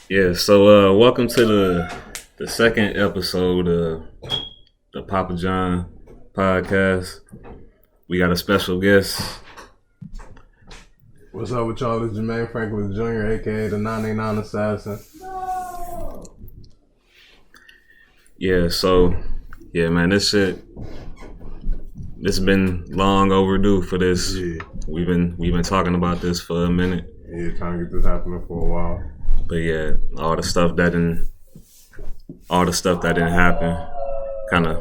Yeah, so welcome to the second episode of the Papa John podcast. We got a special guest. What's up with y'all? It's Jermaine Franklin Jr., aka the 989 Assassin. Yeah, so man, this been long overdue for this. Yeah. We've been talking about this for a minute. Yeah, trying to get this happening for a while. But yeah, all the stuff that didn't happen, kind of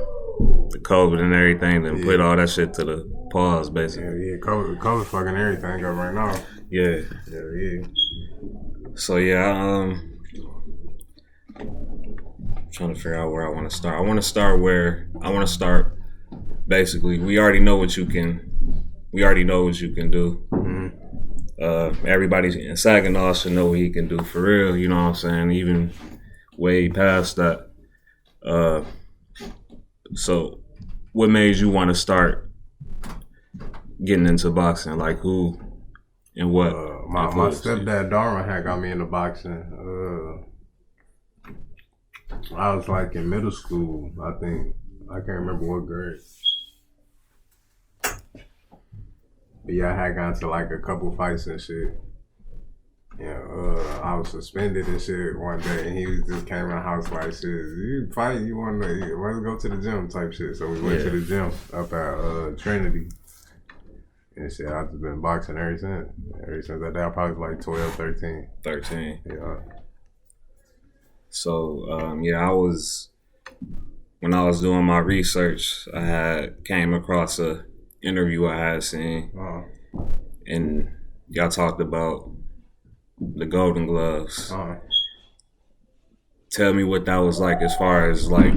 the COVID and everything, then put all that shit to the pause, basically. Yeah, COVID fucking everything up right now. Yeah. So yeah, trying to figure out where I want to start. I want to start. Basically, we already know what you can do. Mm-hmm. Everybody in Saginaw should know what he can do for real. You know what I'm saying? Even way past that. So, what made you want to start getting into boxing? Like who and what? My stepdad Dharma had got me into boxing. I was like in middle school, I think. I can't remember what grade. But yeah, I had gotten to like a couple fights and shit. Yeah, I was suspended and shit one day, and he just came in the house like, shit, you fight, you want to, let's go to the gym type shit. So we went to the gym up at Trinity. And shit, I've just been boxing ever since. Ever since that day, I probably was like 12, 13. 13. Yeah. So, when I was doing my research, I had came across a interview I had seen, and y'all talked about the Golden Gloves. Tell me what that was like, as far as like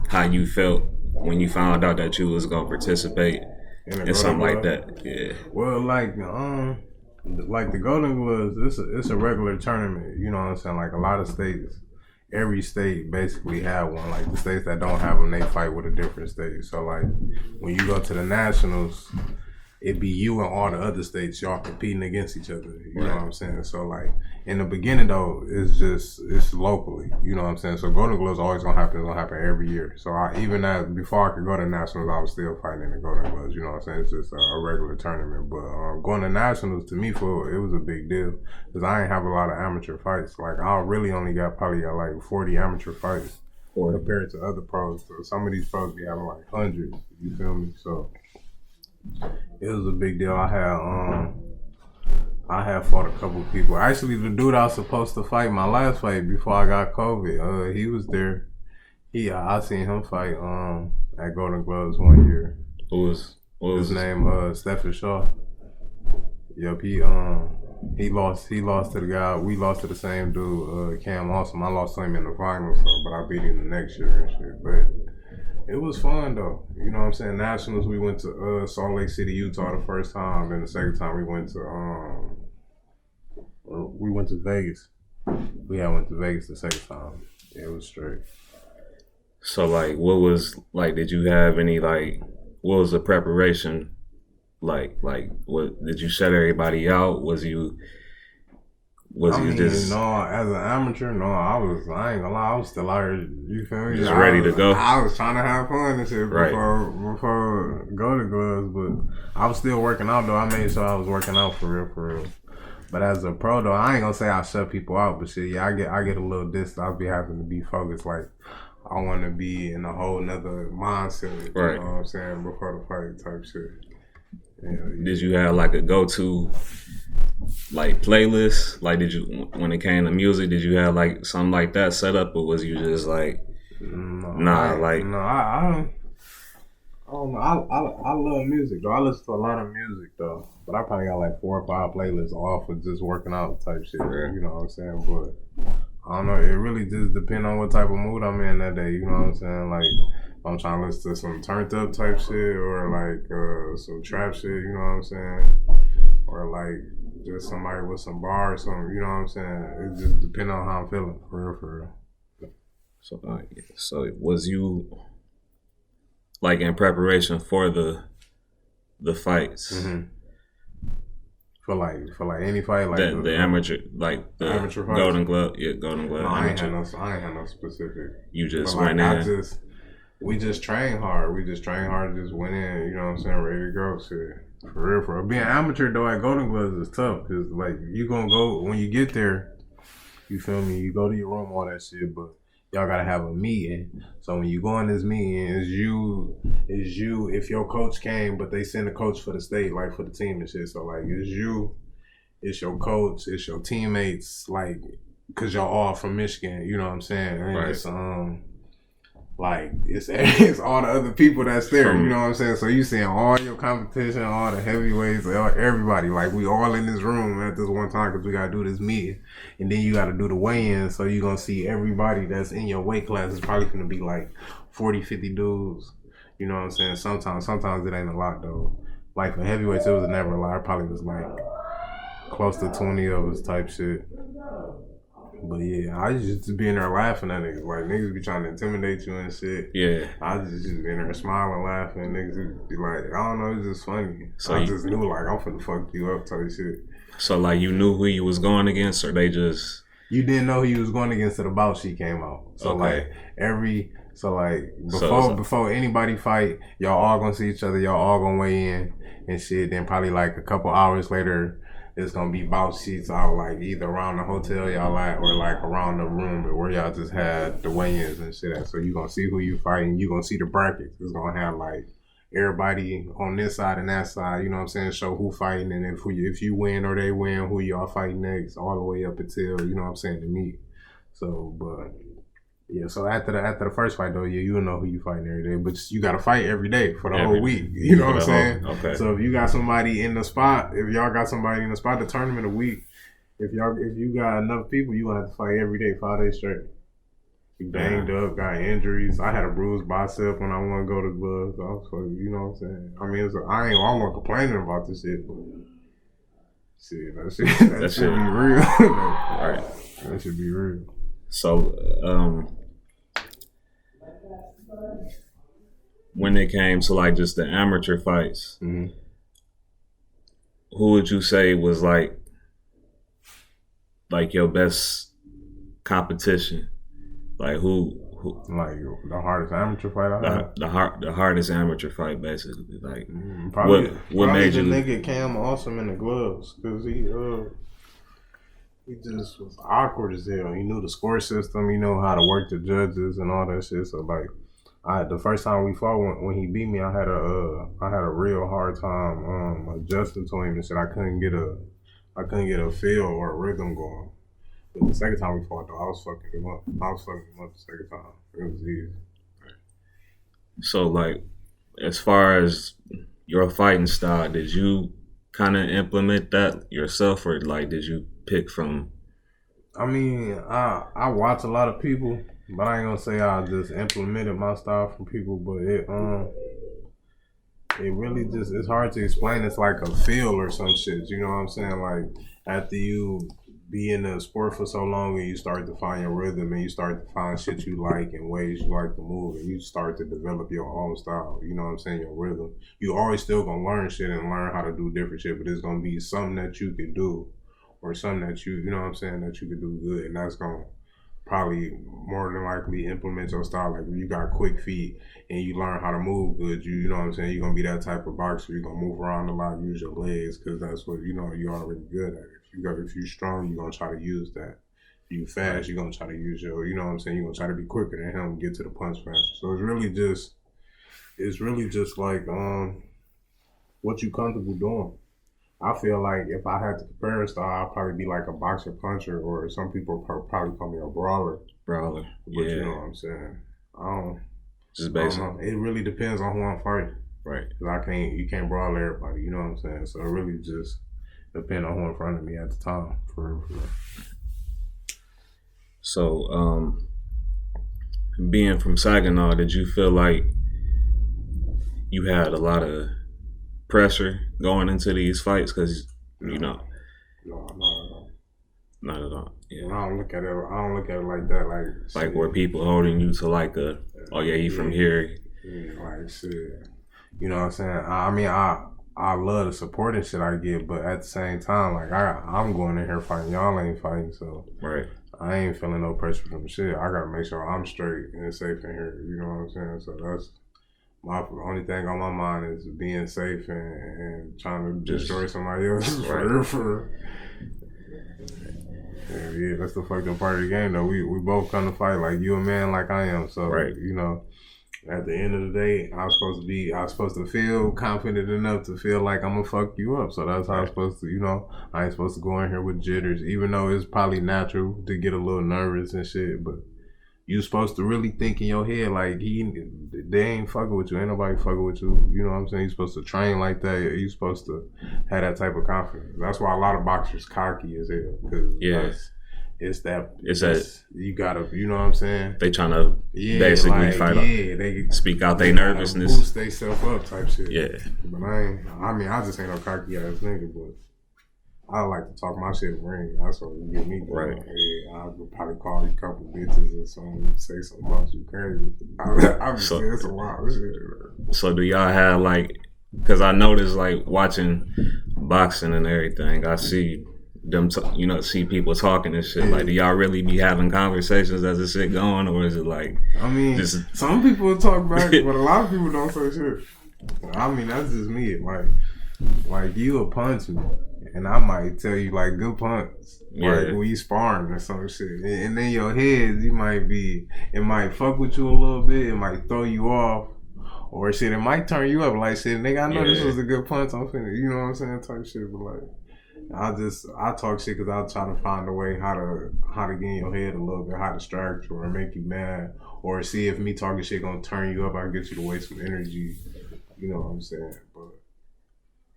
how you felt when you found out that you was gonna participate in something like that. Yeah. Well, like the Golden Gloves, it's a regular tournament. You know what I'm saying? Like a lot of states, every state basically have one. Like the states that don't have them, they fight with a different state. So like when you go to the nationals, it be you and all the other states, y'all competing against each other. You know what I'm saying? So like in the beginning though, it's locally. You know what I'm saying? So Golden Gloves always gonna happen. It's gonna happen every year. So before I could go to nationals, I was still fighting in the Golden Gloves. You know what I'm saying? It's just a regular tournament. But going to nationals to me it was a big deal because I ain't have a lot of amateur fights. Like I really only got probably like 40 amateur fights compared to other pros. So some of these pros be having like hundreds. You feel me? So it was a big deal. I had fought a couple people. Actually, the dude I was supposed to fight my last fight before I got COVID, he was there. I seen him fight at Golden Gloves one year. What was his name? Stephen Shaw. Yep, he lost to the guy. We lost to the same dude, Cam Awesome. I lost to him in the finals, but I beat him the next year and shit. But it was fun though. You know what I'm saying? Nationals, we went to Salt Lake City, Utah the first time. Then the second time we went to Vegas. We went to Vegas the second time. Yeah, it was straight. So like, what was like? Did you have any like? What was the preparation like? Like, what did you shut everybody out? Was you just? No, as an amateur, no, I ain't gonna lie, I was still out here, you feel me? Just ready to go. I was trying to have fun and shit before Golden Gloves, but I was still working out though. I made sure I was working out for real. But as a pro though, I ain't gonna say I shut people out, but shit, yeah, I get a little distance. I'll be having to be focused, like I want to be in a whole nother mindset, right. You know what I'm saying, before the fight type shit. Yeah. Did you have like a go-to like playlist? Like, did you, when it came to music, did you have like something like that set up, or was you just like, I don't know. I love music though. I listen to a lot of music though, but I probably got like 4 or 5 playlists off of just working out type shit. Right. You know what I'm saying? But I don't know. It really just depends on what type of mood I'm in that day. You know what I'm saying? Like, if I'm trying to listen to some turned up type shit, or like some trap shit. You know what I'm saying? Or like just somebody with some bar or something. You know what I'm saying? It just depends on how I'm feeling. For real. So was you like in preparation for the fights? Mm-hmm. For any fight, like the amateur, like the amateur fights? Golden Glove, Golden Glove. No, I ain't had no specific. You just but, like, went in. We just train hard. Just went in. You know what I'm saying? Ready to go. Shit. For real. Being amateur though at Golden Gloves is tough because like you gonna go when you get there. You feel me? You go to your room, all that shit, but y'all gotta have a meeting. So when you go in this meeting, is you. If your coach came, but they send a coach for the state, like for the team and shit. So like, it's you, it's your coach, it's your teammates, like, cause y'all all from Michigan. You know what I'm saying? And right. It's like it's all the other people that's there. You know what I'm saying? So you seeing all your competition, all the heavyweights, everybody. Like we all in this room at this one time because we gotta do this meeting, and then you gotta do the weigh-in. So you gonna see everybody that's in your weight class. It's probably gonna be like 40, 50 dudes. You know what I'm saying? Sometimes it ain't a lot though. Like for heavyweights, it was never a lot. It probably was like close to 20 of us type shit. But yeah, I used to be in there laughing at niggas. Like niggas be trying to intimidate you and shit. Yeah. I just be in there smiling, laughing. Niggas be like, I don't know, it's just funny. So I just knew like I'm finna fuck you up type shit. So like you knew who you was going against, or they just you didn't know who you was going against till the bout sheet came out. So okay. Before anybody fight, y'all all gonna see each other. Y'all all gonna weigh in and shit. Then probably like a couple hours later. It's gonna be bout sheets out like either around the hotel y'all at or like around the room where y'all just had the weigh-ins and shit at. So you gonna see who you fighting. You gonna see the brackets. It's gonna have like everybody on this side and that side. You know what I'm saying? Show who fighting and if you win or they win, who y'all fighting next, all the way up until you know what I'm saying the meet. So, but yeah. So after the first fight though, yeah, you'll know who you fighting every day. But you gotta fight every day for the whole week. You know what I'm saying? Okay. So if you got somebody in the spot, the tournament a week, if you got enough people, you gonna have to fight every day, 5 days straight. You banged up, got injuries. I had a bruised bicep when I want to go to gloves. So you know what I'm saying? I mean, I wasn't complaining about this shit, but shit, that should be real. Right. That should be real. So, when it came to like just the amateur fights, mm-hmm. Who would you say was like your best competition? Like who like the hardest amateur fight I had? The hardest amateur fight basically. Like probably what made you nigga Cam Awesome in the gloves because he just was awkward as hell. He knew the score system. He knew how to work the judges and all that shit. So like, the first time we fought when he beat me, I had a real hard time adjusting to him and shit. I couldn't get a feel or a rhythm going. But the second time we fought though, I was fucking him up. The second time. It was easy. So like, as far as your fighting style, did you kind of implement that yourself, or like did you pick from? I mean, I watch a lot of people, but I ain't gonna say I just implemented my style from people. But it really just it's hard to explain. It's like a feel or some shit. You know what I'm saying? Like after you be in the sport for so long and you start to find your rhythm and you start to find shit you like and ways you like to move and you start to develop your own style, you know what I'm saying, your rhythm. You always still gonna learn shit and learn how to do different shit, but it's gonna be something that you could do or something that you know what I'm saying, that you could do good, and that's gonna probably more than likely implement your style. Like if you got quick feet and you learn how to move good, you know what I'm saying, you're gonna be that type of boxer. You're gonna move around a lot, use your legs, because that's what you know you're already good at. If you're strong, you're gonna try to use that. If you fast, you're gonna try to use your, you know what I'm saying, you're gonna try to be quicker than him and get to the punch faster. So it's really just like what you comfortable doing. I feel like if I had to compare a style, I'd probably be like a boxer puncher, or some people probably call me a brawler. Brawler, but yeah. You know what I'm saying? Just basically. It really depends on who I'm fighting. Right. Cause you can't brawl everybody, you know what I'm saying? So it really just depends on who in front of me at the time, for real. So, being from Saginaw, did you feel like you had a lot of pressure going into these fights? Because, you know. No, not at all. Yeah. I don't look at it like that. Like were people holding you to like you from here? Yeah, like shit. You know what I'm saying? I I love the support and shit I get, but at the same time, like I'm going in here fighting, y'all ain't fighting, so Right. I ain't feeling no pressure from shit. I gotta make sure I'm straight and safe in here. You know what I'm saying? So that's my only thing on my mind is being safe and trying to destroy somebody else right. for. Yeah, that's the fucked up part of the game though. We both come to fight, like you a man, like I am. So Right. you know, at the end of the day, I was supposed to feel confident enough to feel like I'm gonna fuck you up. So that's how I'm supposed to, you know, I ain't supposed to go in here with jitters, even though it's probably natural to get a little nervous and shit. But you supposed to really think in your head like they ain't fucking with you, ain't nobody fucking with you. You know what I'm saying? You supposed to train like that. You supposed to have that type of confidence. That's why a lot of boxers cocky as hell. Cause it's that you gotta, you know what I'm saying? They trying to basically fight up. They speak out their nervousness, boost they self up type shit. Yeah, but I just ain't no cocky ass nigga, but I like to talk my shit in the ring. That's what you get me going. Right. Yeah, I would probably call you a couple bitches or something, say something about you crazy. I be saying some wild shit. So do y'all have like, because I noticed like watching boxing and everything, I see them, see people talking and shit. Like, do y'all really be having conversations as this shit going, or is it like? I mean, just some people talk back, but a lot of people don't say shit. I mean, that's just me. Like you will punch me, and I might tell you like good punch, like when you sparring or some shit, and then your head, it might fuck with you a little bit, it might throw you off, or shit, it might turn you up. Like shit, nigga, I know this was a good punch. I'm finna, you know what I'm saying, type shit. But like, I talk shit because I'll try to find a way how to get in your head a little bit, how to distract you or make you mad, or see if me talking shit gonna turn you up. I get you to waste some energy. You know what I'm saying? But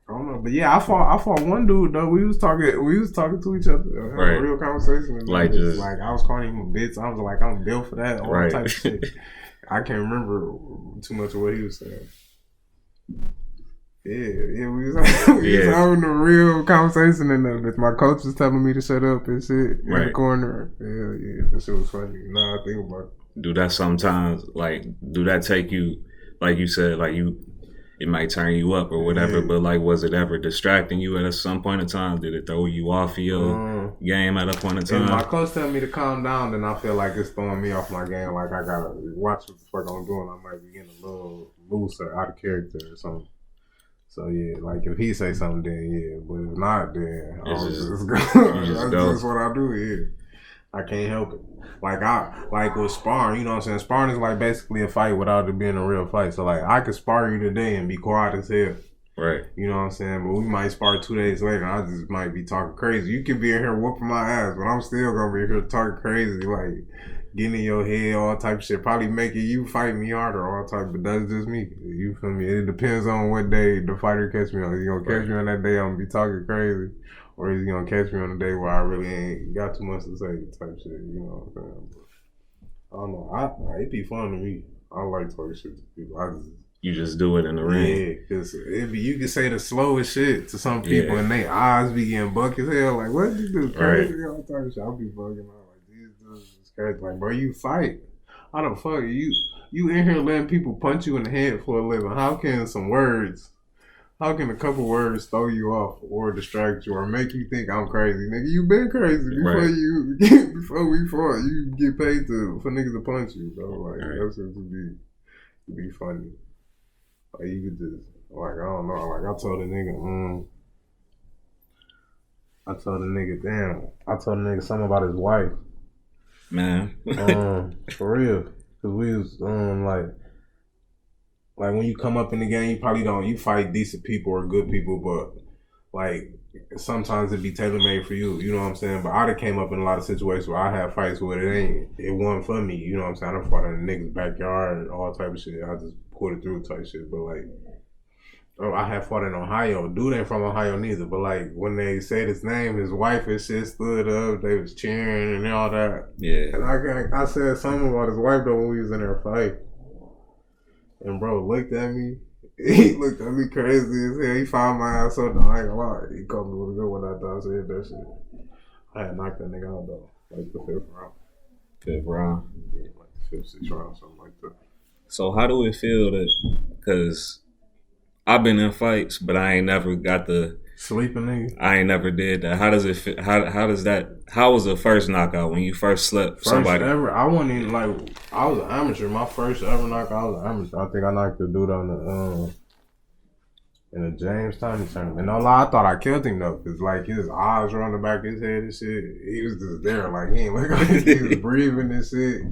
I don't know. But yeah, I fought one dude though. We was talking to each other, having a real conversation. And like I was calling him a bitch. I was like, I'm built for that. All type of shit. I can't remember too much of what he was saying. Yeah, we was having a real conversation in there. But my coach was telling me to shut up and shit in the corner. Yeah, that shit was funny. Now I think about it. Do that sometimes? Like, do that take you? Like you said, like it might turn you up or whatever. But like, was it ever distracting you at some point in time? Did it throw you off your game at a point in time? If my coach tell me to calm down, then I feel like it's throwing me off my game. Like I gotta watch what the fuck I'm doing. I might be getting a little loose or out of character or something. So yeah, like if he say something, then yeah. But if not, then I'll just go. That's just what I do. Yeah, I can't help it. Like with sparring, you know what I'm saying? Sparring is like basically a fight without it being a real fight. So like I could spar you today and be quiet as hell. Right. You know what I'm saying? But we might spar 2 days later and I just might be talking crazy. You could be in here whooping my ass, but I'm still gonna be here talking crazy, like getting in your head, all type of shit. Probably making you fight me harder, all type, but that's just me. You feel me? It depends on what day the fighter catch me on. Is he gonna catch me on that day I'm gonna be talking crazy? Or is he gonna catch me on the day where I really ain't got too much to say, type shit, you know what I'm saying? But I don't know. It'd be fun to me. I like talking shit to people. You just do it in the ring. Yeah, because you can say the slowest shit to some people and their eyes be getting buck as hell. Like, what you do? Crazy, all type of shit. I'll be bugging out. Like, these dudes is crazy. Like, bro, you fight. How the fuck you in here letting people punch you in the head for a living? How can a couple words throw you off or distract you or make you think I'm crazy? Nigga, you been crazy before we fought. You get paid for niggas to punch you, bro. Like, that's just to be funny. Like, you could just, like, I don't know. Like, I told the nigga something about his wife. Man. For real. Because we was, like when you come up in the game, you probably you fight decent people or good people, but like sometimes it be tailor made for you. You know what I'm saying? But I done came up in a lot of situations where I had fights where it wasn't for me. You know what I'm saying? I done fought in a nigga's backyard and all type of shit. I just put it through type shit. But like, I had fought in Ohio. Dude ain't from Ohio neither. But like when they said his name, his wife and shit stood up. They was cheering and all that. Yeah. And I said something about his wife though when we was in there fight. And bro looked at me. He looked at me crazy as hell. He found my ass up. I ain't gonna lie. He called me with a good one after I said that shit. I had knocked that nigga out though. Like the 5th round. 5th round? Yeah, like the 5th, 6th round, something like that. So how do it feel that, because I've been in fights, but I ain't never got the. Sleeping nigga. I ain't never did that. How does it fit? How does that? How was the first knockout when you first slept First somebody? ever. I wasn't even like. I was an amateur. My first ever knockout. I was an amateur. I think I knocked the dude on the in the Jamestown tournament. No lie, I thought I killed him though, cause like his eyes were on the back of his head and shit. He was just there, like he ain't look like he was breathing and shit.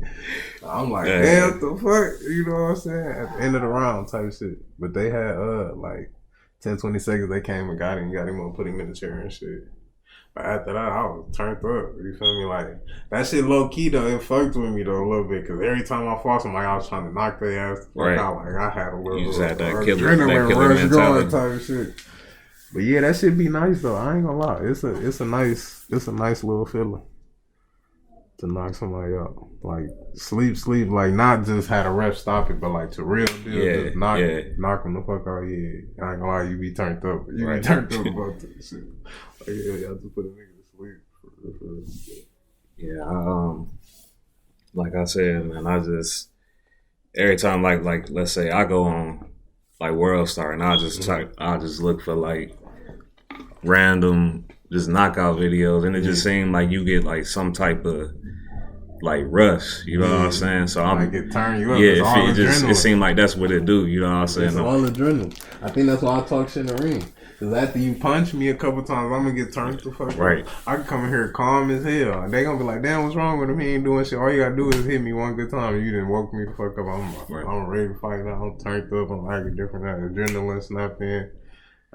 I'm like, damn, what the fuck? You know what I'm saying? At the end of the round type shit. But they had like 10, 20 seconds. They came and got him and put him in the chair and shit. But after that, I was turned up. You feel me? Like, that shit low key, though, it fucked with me, though, a little bit. Because every time I fought somebody, I was trying to knock their ass the fuck out. Like, I had a little you just had that adrenaline killer rush going mentality. type shit. But yeah, that shit be nice, though. I ain't gonna lie. It's a nice little feeling to knock somebody out. Like, sleep, like, not just had a ref stop it, but like, to real deal, just knock them the fuck out. Yeah, I ain't gonna lie, you be turned up. You be turned up about that shit. Like, yeah, you have to put a nigga to sleep. Yeah, like I said, man, I just every time like let's say I go on like World Star and I just look for like random just knockout videos and it just seemed like you get like some type of like rush, you know what I'm saying? So I'm like it turn you up. Yeah, it seemed like that's what it do, you know what I'm saying? It's all adrenaline. I think that's why I talk shit in the ring. Cause after you punch me a couple times, I'm gonna get turned the fuck up. I can come in here calm as hell. They gonna be like, damn, what's wrong with him? He ain't doing shit. All you gotta do is hit me one good time and you didn't woke me the fuck up. I'm ready to fight now. I'm turned up. I'm acting different. That adrenaline snap in.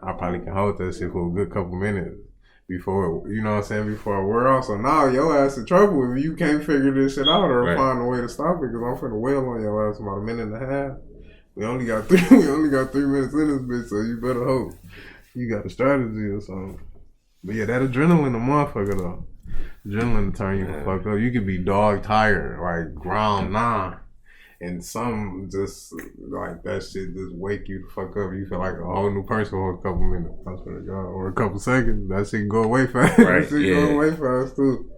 I probably can hold that shit for a good couple minutes before, you know what I'm saying, before I wear off. So now your ass in trouble if you can't figure this shit out or find a way to stop it, because I'm finna wail on your ass about a minute and a half. We only got 3 minutes in this bitch, so you better hope you got a strategy or something. But yeah, that adrenaline a motherfucker though. Adrenaline to turn you the fuck up. You could be dog tired, like ground nine. And some just like that shit just wake you the fuck up. You feel like a whole new person for a couple minutes. I swear to God, or a couple seconds. That shit go away fast. That shit go away fast too.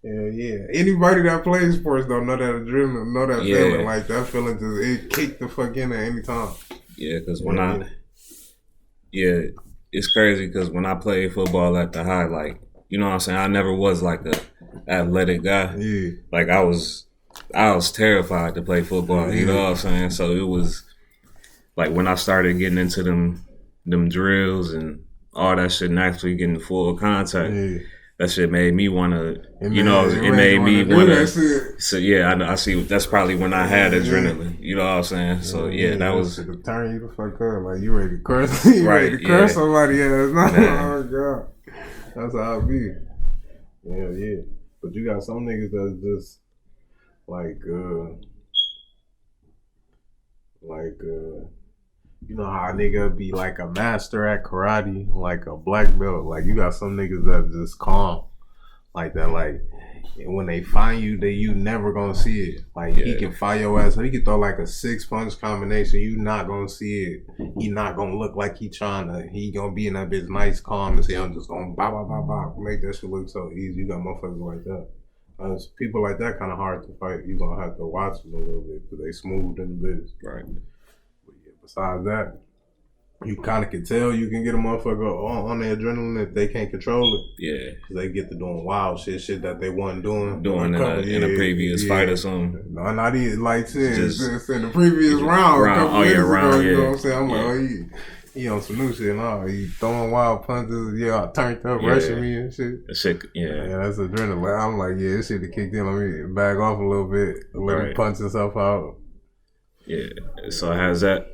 Yeah. Anybody that plays sports though know that adrenaline, know that feeling. Like that feeling just it kick the fuck in at any time. Yeah, because when it's crazy because when I played football at the high, like you know what I'm saying, I never was like a athletic guy. Yeah, like I was terrified to play football, you know what I'm saying? So it was like when I started getting into them drills and all that shit and actually getting full contact, that shit made me want to, you know, it made me want to. So yeah, I see. That's probably when I had adrenaline, you know what I'm saying? So yeah, that was. To turn you the fuck up, like you ready to curse, ready to curse somebody else. Oh God, that's how it be. Yeah. But you got some niggas that's just like you know how a nigga be like a master at karate, like a black belt. Like you got some niggas that just calm like that. Like when they find you, you never gonna see it. Like he can fire your ass. So he can throw like a 6-punch combination. You not gonna see it. He not gonna look like he gonna be in that bitch nice, calm and say I'm just gonna bop, make that shit look so easy. You got motherfuckers like that. People like that kind of hard to fight. You gonna have to watch them a little bit because they smooth in the bitch. Right. But yeah, besides that, you kind of can tell you can get a motherfucker on the adrenaline if they can't control it. Yeah. Because they get to doing wild shit that they wasn't doing. In a previous fight or something. No, not even like shit. Just in the previous round. You know what I'm saying? I'm like, he on some new shit, no. He throwing wild punches, turned up, rushing me and shit. Yeah, that's adrenaline. I'm like, this shit that kicked in. Let me back off a little bit, let me punch himself out. Yeah. So has that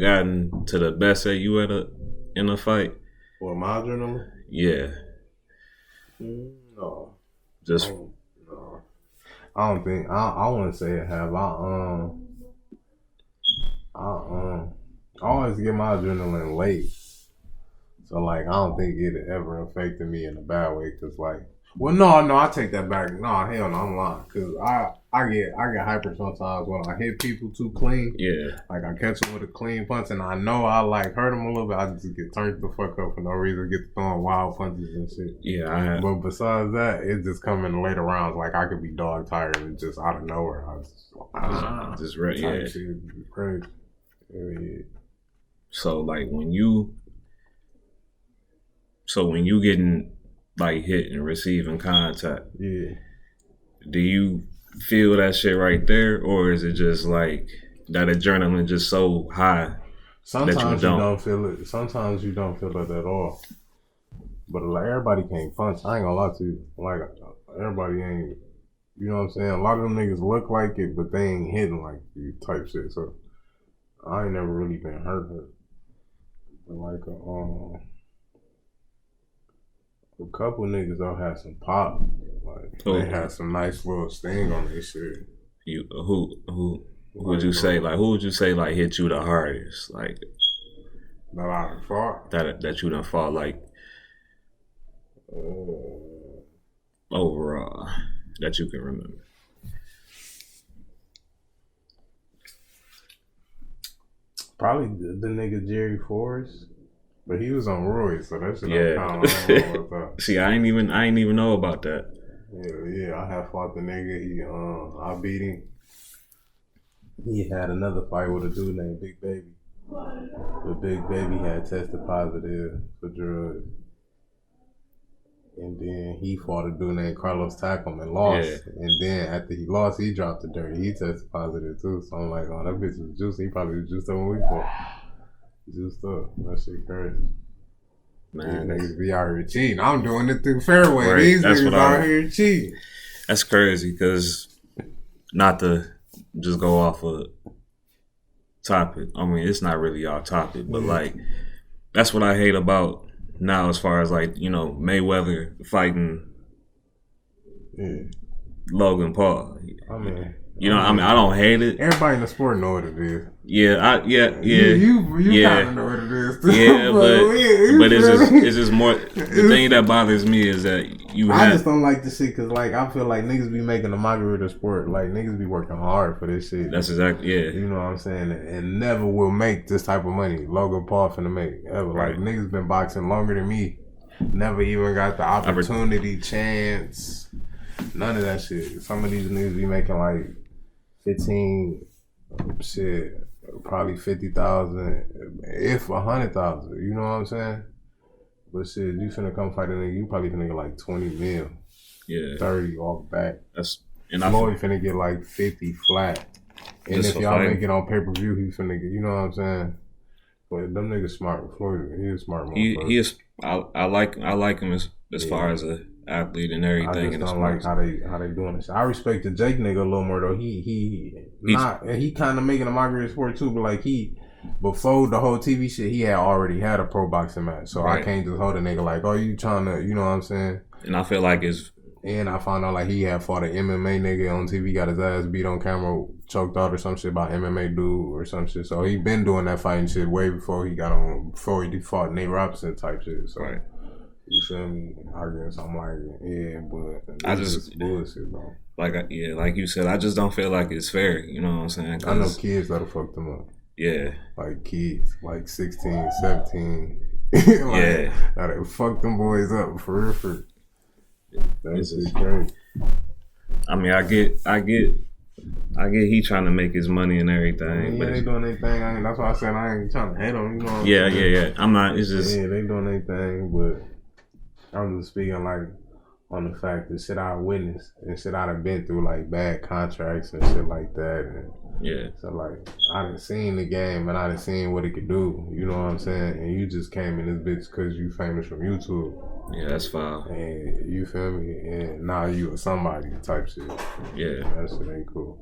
gotten to the best of you in a fight? What, my adrenaline? Yeah. No. Just no. I don't think I wouldn't say it have. I always get my adrenaline late. So, like, I don't think it ever affected me in a bad way. Cause, like, well, no, I take that back. No, hell no, I'm lying. Cause I get hyper sometimes when I hit people too clean. Yeah. Like, I catch them with a clean punch and I know I, like, hurt them a little bit. I just get turned the fuck up for no reason. Get throwing wild punches and shit. Yeah, But besides that, it just come in the later rounds. Like, I could be dog tired and just out of nowhere. I just ready. Yeah. Shit, crazy. Yeah. So like when you getting like hit and receiving contact, Yeah. do you feel that shit right there, or is it just like that adrenaline just so high that you Sometimes you don't? don't feel it. Sometimes you don't feel it at all. But like everybody can't punch. I ain't gonna lie to you. Like everybody ain't. You know what I'm saying? A lot of them niggas look like it, but they ain't hitting like you type shit. So I ain't never really been hurt. But like a couple niggas though had some pop. Like they had some nice little sting on their shit. You who would you say like who would you say like hit you the hardest like that I fought that you done fought like overall that you can remember? Probably the nigga Jerry Forrest, but he was on Roy, so that shit Yeah. kind of See, I ain't even know about that. Yeah, I have fought the nigga. I beat him. He had another fight with a dude named Big Baby. But Big Baby had tested positive for drugs. And then he fought a dude named Carlos Tacom and lost. Yeah. And then after he lost, he dropped the dirty. He tested positive too. So I'm like, oh, that bitch was juicy. He probably was juiced up when we fought. Juiced up. That shit crazy. Man, these niggas be out here cheating. I'm doing it through fairway. Right. These That's niggas out here cheating. That's crazy because not to just go off a topic. I mean, it's not really our topic, but like that's what I hate about now as far as like, you know, Mayweather fighting Logan Paul. I mean, I don't hate it. Everybody in the sport know what it is. Yeah. You kind of know what it is too. Yeah, but it's just more. The thing that bothers me is that I just don't like this shit because like I feel like niggas be making a mockery of the sport. Like niggas be working hard for this shit. That's exactly You know what I'm saying? And never will make this type of money. Logan Paul finna make ever. Right. Like niggas been boxing longer than me. Never even got the opportunity, chance, none of that shit. Some of these niggas be making like 15, shit, probably 50,000, if 100,000. You know what I'm saying? But shit, you finna come fight a nigga, you probably finna get like 20 mil. Yeah. 30 off back. And Floyd finna get like 50 flat. And if y'all make it on pay-per-view, he finna get, you know what I'm saying? But them niggas smart. Floyd, he is smart. He is. I like him as far as a athlete and everything. I just don't like how they doing this. I respect the Jake nigga a little more though. He kind of making a mockery of sport too, but like before the whole TV shit, he had already had a pro boxing match, so I can't just hold a nigga like, oh, you trying to, you know what I'm saying? And I feel like and I found out like he had fought an MMA nigga on TV, got his ass beat on camera, choked out or some shit about MMA dude or some shit. So he been doing that fighting shit way before he fought Nate Robinson type shit. So you feel me? I guess I'm like, yeah, but I just bullshit, bro. Like you said, I just don't feel like it's fair. You know what I'm saying? I know kids that'll fuck them up. Yeah. Like kids, like 16, 17. Yeah. Now they fuck them boys up for real. That's just crazy. I mean, I get he trying to make his money and everything. Yeah, they doing their thing. That's why I said I ain't trying to hate them. You know what I'm saying? Yeah. I'm not. It's just they doing their thing, but I'm just speaking like on the fact that shit I witnessed and shit I done been through, like bad contracts and shit like that. And so like I done seen the game and I done seen what it could do. You know what I'm saying? And you just came in this bitch because you famous from YouTube. Yeah, that's foul. And you feel me? And now you a somebody type shit. Yeah. That shit ain't cool.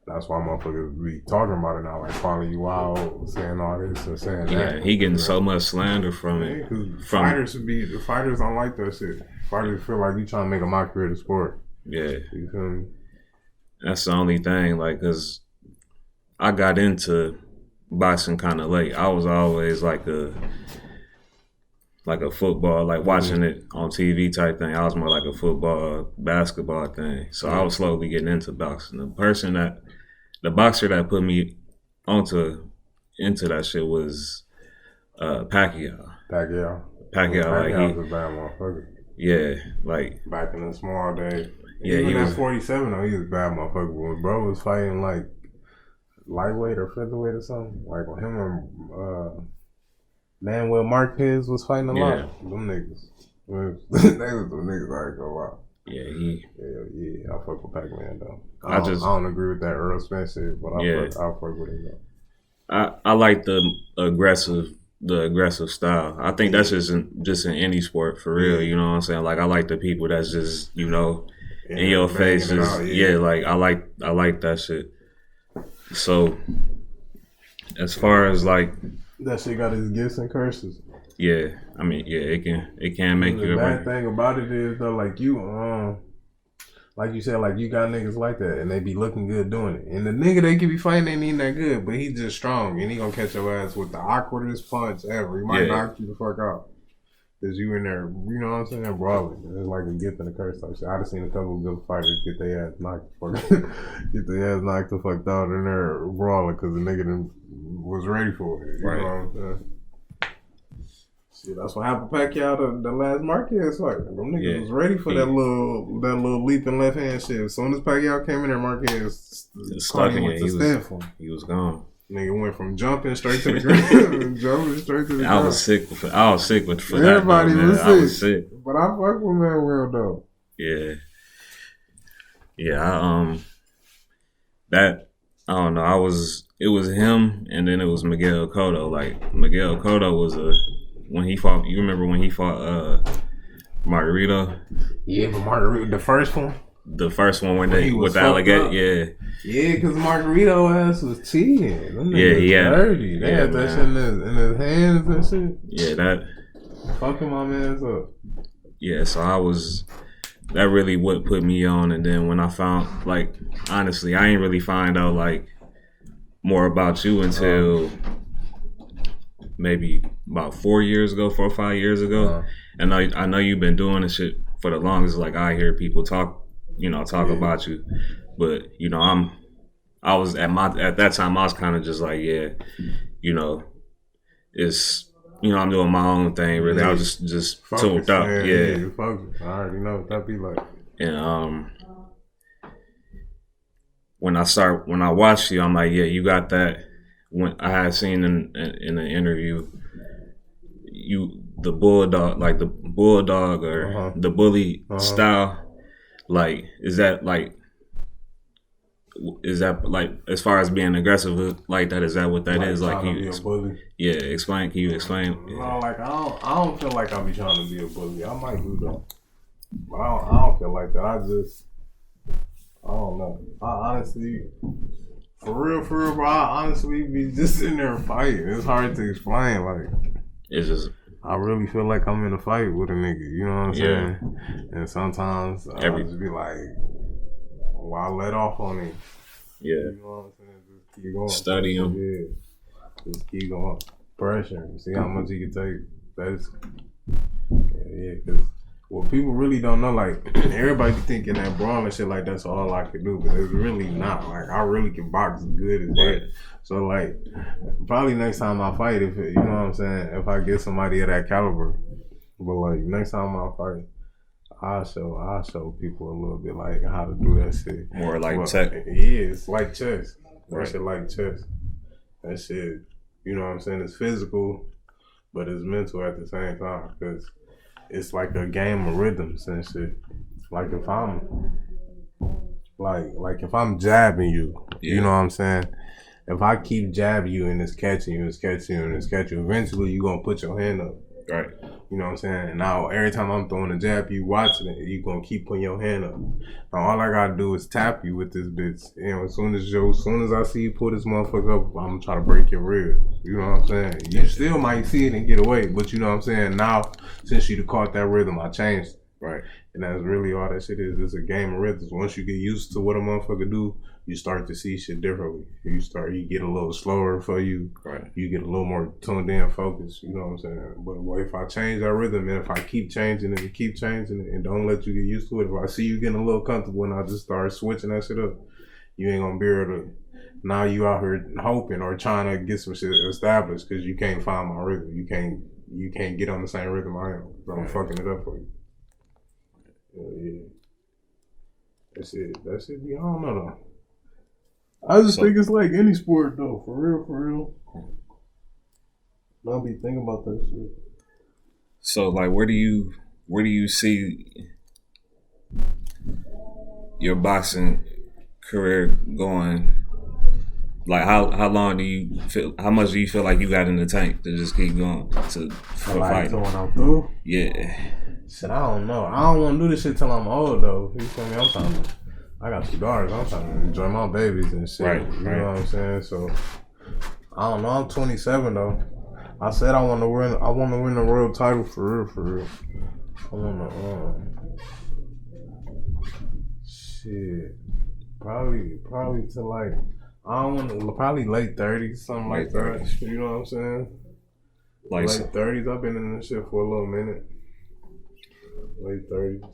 That's why motherfuckers be talking about it now, like calling you out, saying all this and saying that. Yeah, he getting so much slander from it. Fighters don't like that shit. Fighters feel like you trying to make a mockery of the sport. Yeah. You feel me? That's the only thing, like, cause I got into boxing kind of late. I was always like a football, like watching it on TV type thing. I was more like a football, basketball thing. So I was slowly getting into boxing. The boxer that put me into that shit was Pacquiao. Pacquiao, like was a bad motherfucker. Yeah, like back in the small days. Yeah, even he at was 47 though, he was a bad motherfucker. When bro was fighting like lightweight or featherweight or something. Like when him and Manuel Marquez was fighting a lot. Them niggas. They was them niggas I ain't gonna lie. Yeah, I fuck with Pac-Man though. I don't agree with that Earl Spence shit, but I fuck with it though. I like the aggressive style. I think that's just in any sport for real. You know what I'm saying? Like I like the people that's just in your face. Like I like that shit. So as far as like that shit got its gifts and curses. Yeah, I mean, it can make you. The bad thing about it is though, like you said, like you got niggas like that, and they be looking good doing it. And the nigga they could be fighting ain't even that good, but he just strong, and he gonna catch your ass with the awkwardest punch ever. He might knock you the fuck out. Cause you in there, you know what I'm saying, brawling. It's like a gift and a curse type shit. I done seen a couple of good fighters get their ass knocked the fuck out in there brawling because the nigga was ready for it. You know what I'm saying? Shit, that's what happened Pacquiao the last Marquez fight. Them niggas was ready for that little leaping left hand shit. As soon as Pacquiao came in there, Marquez stuck him with the stand for him. He was gone. Nigga went from jumping straight to the ground. Jumping straight to the ground. I was sick for everybody that. Was sick. I was sick. But I fuck with Manuel though. Yeah. Yeah, I don't know. It was him and then it was Miguel Cotto. Like Miguel Cotto was when he fought, you remember when he fought Margarito? Yeah, but Margarito, the first one? The first one with the alligator, yeah, because Margarito ass was cheating. He had dirty. They had that shit in his hands and shit. Yeah, that fucking my man's up. Yeah, so that really what put me on. And then when I found, like, honestly, I ain't really find out like more about you until maybe about 4 or 5 years ago. And I know you've been doing this shit for the longest. Like I hear people talk about you, but I was at that time I was kind of just like, it's I'm doing my own thing really. I was just tuned up. You focus. I already know what that be like. And when I watched you, I'm like, yeah, you got that. When I had seen in an interview, the bulldog or the bully style. Like, is that like as far as being aggressive like that? Is that what that is? Like, you be a bully? Yeah, explain. Can you explain? No, like I don't feel like I be trying to be a bully. I might do that, but I don't feel like that. I don't know. I honestly, for real, bro. I honestly be just in there fighting. It's hard to explain. Like, it's just. I really feel like I'm in a fight with a nigga, you know what I'm saying? And sometimes I just be like, well, I let off on him. Yeah. You know what I'm saying? Just keep going. Study him. Yeah. Just keep going. Pressure. See how much he can take. That's, because what people really don't know, like, everybody be thinking that brawling shit like that's all I can do, but it's really not. Like, I really can box as good as that. So, like, probably next time I fight, if you know what I'm saying, if I get somebody of that caliber, but like next time I fight, I'll show people a little bit like how to do that shit. More like tech. Yeah, it's like chess. That shit like chess. That shit, you know what I'm saying, it's physical, but it's mental at the same time because it's like a game of rhythms and shit. Like if I'm if I'm jabbing you, you know what I'm saying? If I keep jabbing you and it's catching you, eventually you gonna put your hand up. Right. You know what I'm saying? And now every time I'm throwing a jab, you watching it, you gonna keep putting your hand up. Now all I gotta do is tap you with this bitch. As soon as I see you pull this motherfucker up, I'm gonna try to break your rib. You know what I'm saying? You still might see it and get away, but you know what I'm saying? Now, since you caught that rhythm, I changed it. Right. And that's really all that shit is. It's a game of rhythms. Once you get used to what a motherfucker do, you start to see shit differently. You get a little slower for you. Right. You get a little more tuned in, focused. You know what I'm saying? But if I change that rhythm and if I keep changing it and don't let you get used to it, if I see you getting a little comfortable and I just start switching that shit up, you ain't gonna be able to. Now you out here hoping or trying to get some shit established because you can't find my rhythm. You can't get on the same rhythm I am. So I'm fucking it up for you. Yeah. That shit be, I don't know though. I just think it's like any sport though, for real, for real. I'll be thinking about that shit. So like, where do you see your boxing career going? Like how long do you feel? How much do you feel like you got in the tank to just keep going for like fighting? when I'm through. Yeah. Shit, I don't know. I don't want to do this shit till I'm old though. You feel me? I'm trying to. I got 2 daughters. I'm trying to enjoy my babies and shit. Right. You know what I'm saying? So I don't know. I'm 27 though. I said I want to win. I want to win the world title for real. For real. I want to. Shit. Probably to like. I don't want to. Probably late 30s, something like that. You know what I'm saying? Like late 30s. I've been in this shit for a little minute. Late 30s.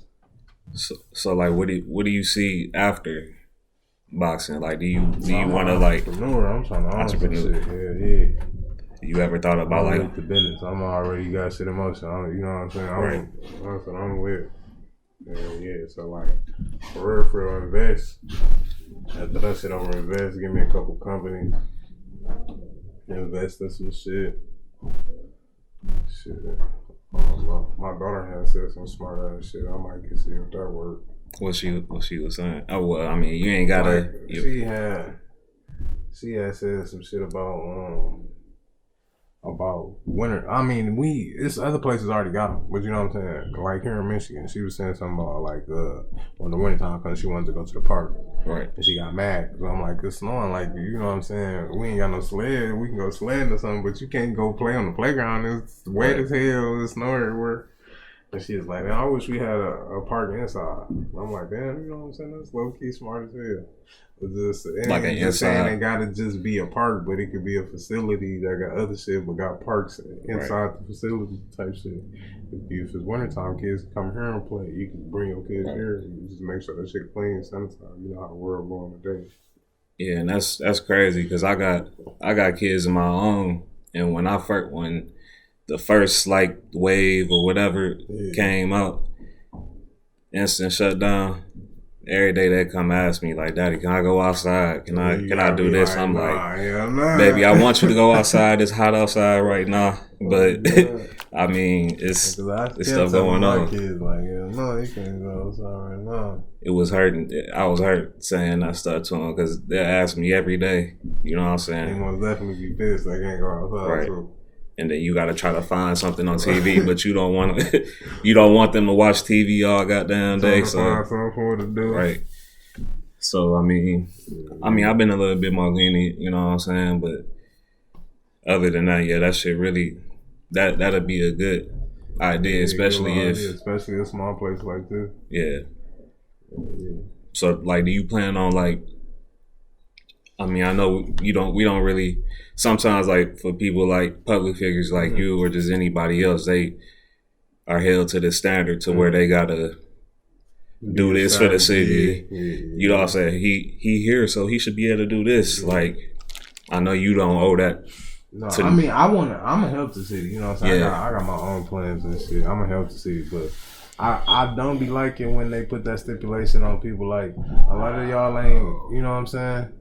So like, what do you see after boxing? Like, do you want to like entrepreneur? I'm trying to entrepreneur. Shit. Yeah. You ever thought about I'm like with the business? I'm already got shit in motion. You know what I'm saying? That's what I'm with. Yeah. So like, for real, invest. After that shit, I'm gonna invest. Give me a couple companies. Invest in some shit. Shit. I don't know. My daughter has said some smart ass shit. I might get see if that work. what she was saying? Oh well, I mean, you ain't gotta. Like, she had said some shit about winter. I mean, it's other places already got them, but you know what I'm saying? Like here in Michigan, she was saying something about like when the wintertime comes, she wanted to go to the park. Right. And she got mad. So I'm like, it's snowing. Like, you know what I'm saying? We ain't got no sled. We can go sledding or something, but you can't go play on the playground. It's wet as hell. It's snow everywhere. And she was like, man, I wish we had a park inside. I'm like, damn, you know what I'm saying? That's low key smart as hell. Like an inside. It ain't gotta just be a park, but it could be a facility that got other shit, but got parks inside the facility type shit. If it's wintertime, kids come here and play. You can bring your kids here and just make sure that shit clean summertime. You know how the world going today. Yeah, and that's crazy because I got kids of my own, and when the first like wave or whatever came out, instant shutdown. Every day they come ask me like, "Daddy, can I go outside? Can I do this?" I'm like, "Baby, I want you to go outside. It's hot outside right now, but I mean, it's stuff going on." Kids like, no, you can't go outside right now. It was hurting. I was hurt saying that stuff to them because they ask me every day. You know what I'm saying? They most definitely be pissed. They can't go outside. Right. Too. And then you got to try to find something on TV, but you don't want them to watch TV all goddamn day. So find something for to do. Right. So I mean, I've been a little bit more lenient, you know what I'm saying. But other than that, yeah, that shit really that'll be a good idea, especially especially a small place like this. Yeah. So like, do you plan on like? I mean, I know we don't really. Sometimes, like for people like public figures like you or just anybody else, they are held to the standard to where they gotta do this for the city. You know what I'm saying? He here, so he should be able to do this. Like, I know you don't owe that. No, I mean, I'm gonna help the city. You know what I'm saying? Yeah. I got my own plans and shit. I'm gonna help the city, but I don't be liking when they put that stipulation on people. Like, a lot of y'all ain't, you know what I'm saying?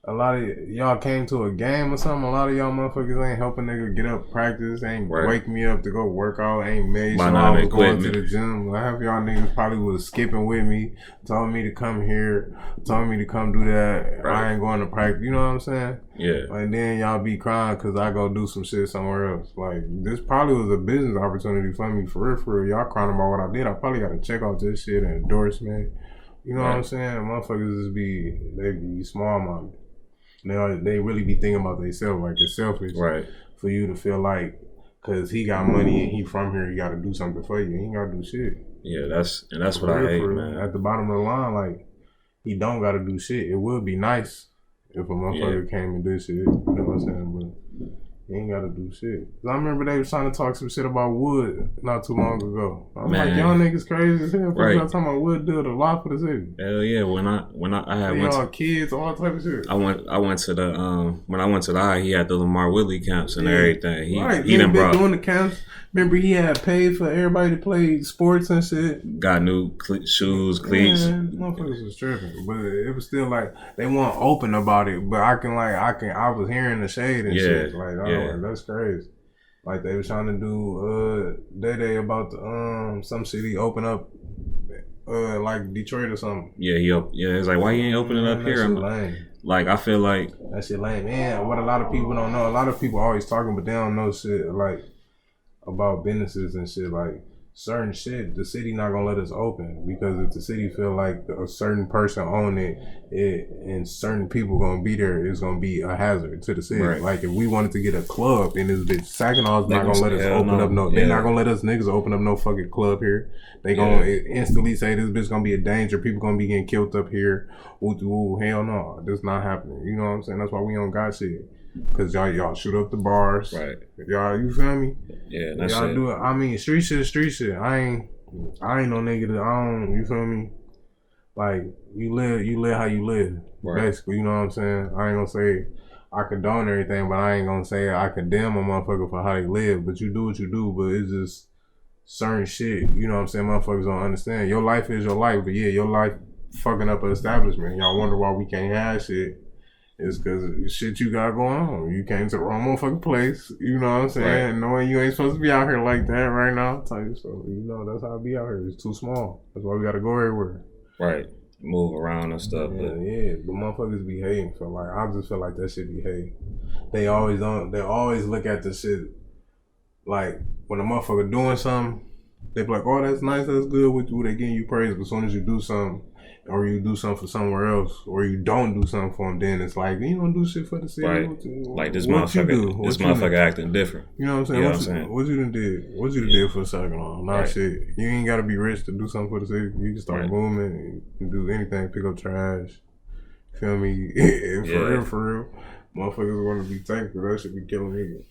A lot of y'all came to a game or something. A lot of y'all motherfuckers ain't helping nigga get up, practice, ain't wake me up to go work out, ain't made sure I was going to the gym. Half y'all niggas probably was skipping with me, told me to come here, told me to come do that. I ain't going to practice. You know what I'm saying? Yeah. And then y'all be crying because I go do some shit somewhere else. Like, this probably was a business opportunity for me, for real. Y'all crying about what I did. I probably got to check out this shit and endorsement. You know what I'm saying? Motherfuckers just they be small-minded. They really be thinking about themselves, like it's selfish for you to feel like, cause he got money and he from here, he got to do something for you. He ain't got to do shit. Yeah, that's what I hate, man. At the bottom of the line, like, he don't got to do shit. It would be nice if a motherfucker came and did shit. You know what I'm saying? But You ain't gotta do shit. 'Cause I remember they was trying to talk some shit about wood not too long ago. I'm like, y'all niggas crazy as hell. Right. Y'all talking about wood did a lot for the city. Hell yeah. When I had y'all kids, all type of shit. I went to the when I went to the eye, he had the Lamar Willie camps and everything. He done been doing the camps. Remember, he had paid for everybody to play sports and shit. Got new shoes, cleats. Man, motherfuckers was tripping, but it was still like they weren't open about it. But I was hearing the shade and shit. Like, like, that's crazy. Like they was trying to do Day about the some city open up like Detroit or something. Yeah, it's like, why you ain't opening up here? Lame. Like, I feel like that shit lame. Man, what a lot of people don't know. A lot of people always talking, but they don't know shit like about businesses and shit. Like certain shit, the city not gonna let us open because if the city feel like a certain person own it and certain people gonna be there, it's gonna be a hazard to the city. Right. Like if we wanted to get a club in this bitch, Saginaw's not gonna let us open up no. They not gonna let us niggas open up no fucking club here. They gonna instantly say this bitch gonna be a danger. People gonna be getting killed up here. Ooh, hell no, this not happening. You know what I'm saying? That's why we don't got shit. Cause y'all shoot up the bars, right? Y'all, you feel me? Yeah, that's y'all do it. I mean, street shit. I ain't no nigga that I don't. You feel me? Like you live how you live, basically. You know what I'm saying? I ain't gonna say I condone everything, but I ain't gonna say I condemn a motherfucker for how they live. But you do what you do. But it's just certain shit. You know what I'm saying? Motherfuckers don't understand. Your life is your life, but yeah, your life fucking up an establishment. Y'all wonder why we can't have shit. It's because shit you got going on. You came to the wrong motherfucking place. You know what I'm saying? Right. Knowing you ain't supposed to be out here like that right now. So, you know, that's how I be out here. It's too small. That's why we got to go everywhere. Right. Move around and stuff. Yeah, but motherfuckers be hating. So, like, I just feel like that shit be hating. They always look at the shit like when a motherfucker doing something, they be like, oh, that's nice, that's good with you. They giving you praise. But as soon as you do something, or you do something for somewhere else, or you don't do something for them, then it's like, you don't do shit for the city. Right. Like this motherfucker acting different. You know what I'm saying? What you done did? What you done did for a second on? Nah, shit. You ain't got to be rich to do something for the city. You can start moving and do anything, pick up trash. Feel me? For real. Motherfuckers want to be thankful. That should be killing me.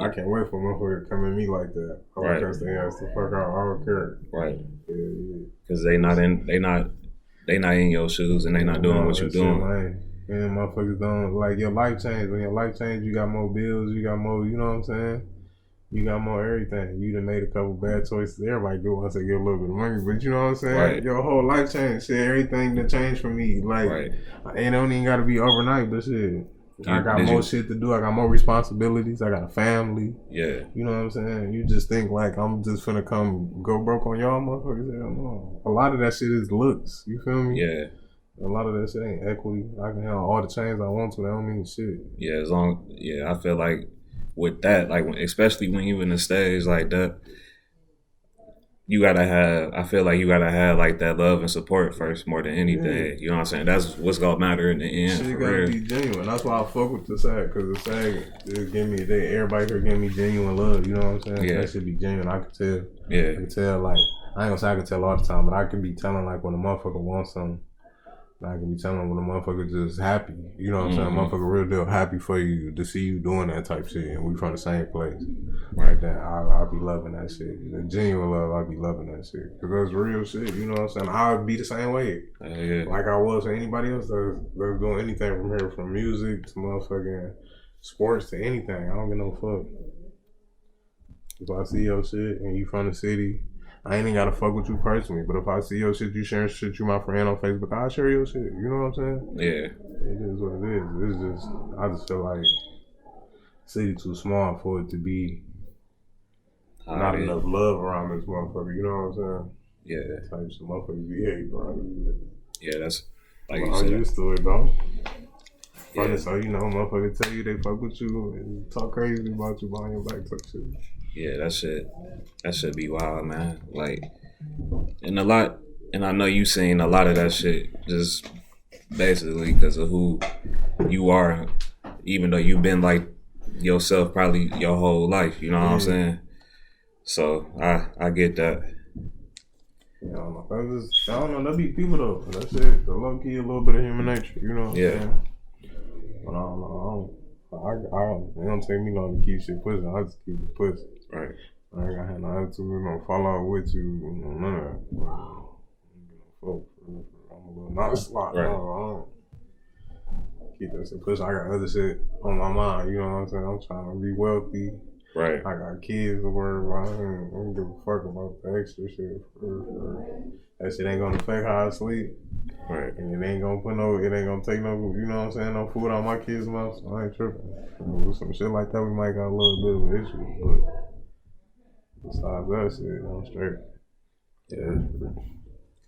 I can't wait for a motherfucker to come at me like that. I'm gonna cuss their ass the fuck out. I don't care. Right. Because they not in your shoes and they not doing what you're doing. Man, motherfuckers don't like your life change. When your life change, you got more bills, you got more, you know what I'm saying? You got more everything. You done made a couple bad choices. Everybody do once they get a little bit of money, but you know what I'm saying? Right. Your whole life changed. Shit, everything that changed for me. Like, it don't even gotta be overnight, but shit. I got more shit to do. I got more responsibilities. I got a family. Yeah. You know what I'm saying? You just think like I'm just finna come go broke on y'all motherfuckers. Hell no. A lot of that shit is looks. You feel me? Yeah. A lot of that shit ain't equity. I can have all the chains I want to. That don't mean shit. Yeah, I feel like with that, like especially when you in the stage like that, I feel like you gotta have like that love and support first more than anything. Yeah. You know what I'm saying? That's what's gonna matter in the end. Shit gotta be genuine. That's why I fuck with the SAG, because the SAG everybody here give me genuine love. You know what I'm saying? Yeah. That should be genuine. I can tell. Yeah. I can tell, like, I ain't gonna say I can tell all the time, but I can be telling like when a motherfucker wants something. I can be telling when a motherfucker just happy. You know what I'm saying? Motherfucker real deal happy for you to see you doing that type shit, and we from the same place. Right there, I'll be loving that shit. The genuine love, I'll be loving that shit. Because that's real shit, you know what I'm saying? I'll be the same way. Like I was for anybody else that's doing anything from here, from music to motherfucking sports to anything. I don't give no fuck. If I see your shit and you from the city, I ain't even gotta fuck with you personally, but if I see your shit, you sharing shit, you my friend on Facebook, I'll share your shit. You know what I'm saying? Yeah. It is what it is. It's just, I just feel like city too small for it to be not enough love around this motherfucker. You know what I'm saying? Yeah. Types of motherfuckers behave around it. Yeah, that's like you said. I'm used to it, though. Yeah. So, you know, motherfuckers tell you they fuck with you and talk crazy about you behind your back type shit. Yeah, that should be wild, man. Like, and I know you seen a lot of that shit just basically because of who you are, even though you've been like yourself probably your whole life, you know what I'm saying? So I get that. Yeah, I don't know. There be people though. That's it. The low key, a little bit of human nature, you know what I'm saying? But I don't know. It don't take me long to keep shit pushing. I just keep it pushing. Right. I ain't got had no attitude, no fall out with you, none of that. I'm a little not slot. Right. I don't keep that shit pushing. I got other shit on my mind, you know what I'm saying? I'm trying to be wealthy. Right. I got kids to worry about. I don't give a fuck about the extra shit. That shit ain't gonna affect how I sleep. Right. And it ain't gonna take no, you know what I'm saying, no food out my kids' mouth, so I ain't tripping. With some shit like that, we might got a little bit of an issue, but besides that shit, I'm straight.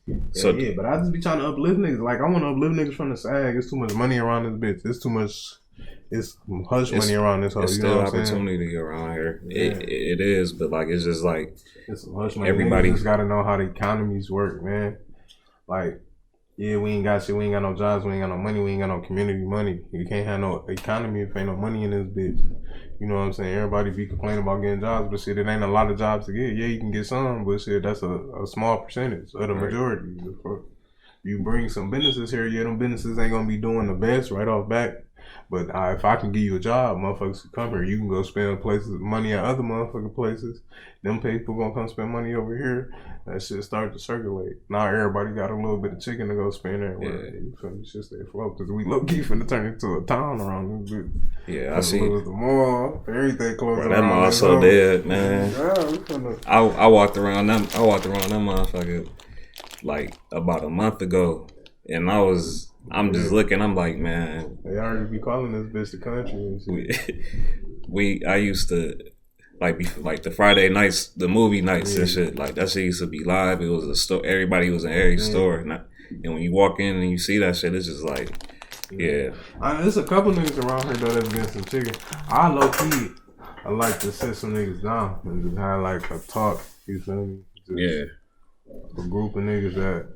Yeah, but I just be trying to uplift niggas. Like, I want to uplift niggas from the sag. It's too much money around this bitch. It's too much. It's money around this whole. It's you know still what I'm opportunity around here. Yeah. It is, but like it's just like it's some hush money. Everybody just got to know how the economies work, man. Like, yeah, we ain't got shit. We ain't got no jobs. We ain't got no money. We ain't got no community money. You can't have no economy if ain't no money in this bitch. You know what I'm saying? Everybody be complaining about getting jobs, but shit, it ain't a lot of jobs to get. Yeah, you can get some, but shit, that's a small percentage of the majority. You bring some businesses here, yeah, them businesses ain't gonna be doing the best right off back. But if I can give you a job, motherfuckers can come here. You can go spend money at other motherfucking places. Them people gonna come spend money over here. That shit start to circulate. Now everybody got a little bit of chicken to go spend everywhere. Yeah. You feel me? Shit stay afloat. Because we low-key finna turn into a town around this bitch. Yeah, I see. The mall, everything closed around. That mall so dead, man. Yeah, I walked around them motherfucker like about a month ago, and I'm just looking. I'm like, man, they already be calling this bitch the country and shit. I used to like the Friday nights, the movie nights and shit. Like that shit used to be live. It was a store. Everybody was in every store, and when you walk in and you see that shit, it's just like, yeah. There's a couple niggas around here though that's getting some chicken. I low key, I like to sit some niggas down and just have like a talk. You feel me? Just a group of niggas that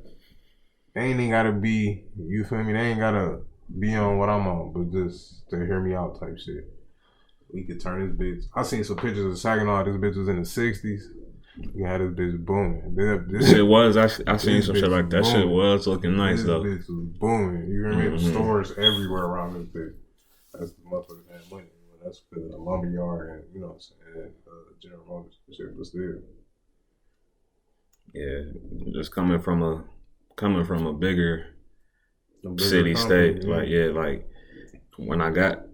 they ain't even gotta be, you feel me? They ain't gotta be on what I'm on, but just to hear me out type shit. We could turn this bitch. I seen some pictures of Saginaw. This bitch was in the 60s. You had this bitch booming. This shit was. I seen some shit like that. Booming. Shit was looking nice though. This bitch was booming. You hear me? Mm-hmm. Stores everywhere around this bitch. That's the motherfuckers had money. That's because the lumber yard and, you know what I'm saying, General Motors and shit, but still. Yeah, just coming from a bigger city, state, like when I got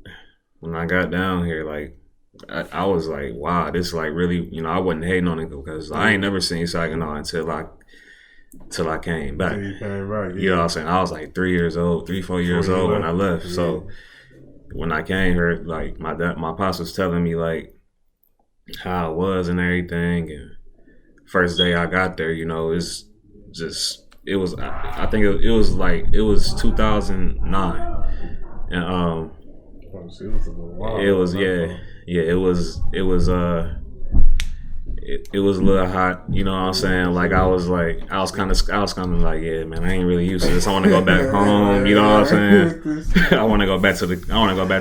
down here, like I was like, wow, this like really, you know, I wasn't hating on it because I ain't never seen Saginaw until I came back. You came back, yeah. You know what I'm saying? I was like 4 years old when I left. Yeah. So when I came here, like my pops was telling me like how it was and everything, and first day I got there, you know, it's just. It was, I think it was 2009, and it was a little hot, you know what I'm saying? Like I was kind of like, yeah, man, I ain't really used to this. I want to go back home, you know what I'm saying? I want to go back.